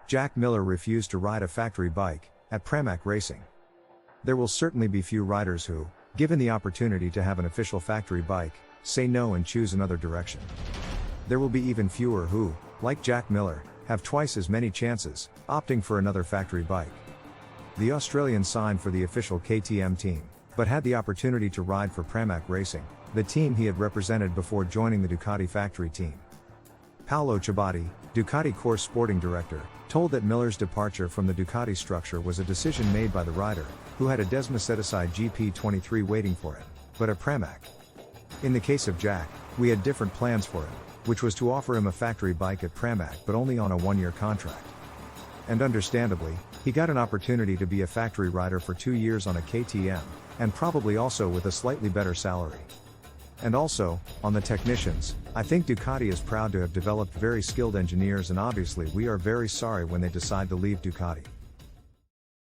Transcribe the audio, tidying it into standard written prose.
Jack Miller refused to ride a factory bike at Pramac Racing. There will certainly be few riders who, given the opportunity to have an official factory bike, say no and choose another direction. There will be even fewer who, like Jack Miller, have twice as many chances, opting for another factory bike. The Australian signed for the official KTM team, but had the opportunity to ride for Pramac Racing, the team he had represented before joining the Ducati factory team. Paolo Ciabatti, Ducati course sporting director, told that Miller's departure from the Ducati structure was a decision made by the rider, who had a Desma set-aside GP23 waiting for him, but at Pramac. In the case of Jack, we had different plans for him, which was to offer him a factory bike at Pramac but only on a one-year contract. And understandably, he got an opportunity to be a factory rider for 2 years on a KTM, and probably also with a slightly better salary. And also, on the technicians, I think Ducati is proud to have developed very skilled engineers, and obviously we are very sorry when they decide to leave Ducati.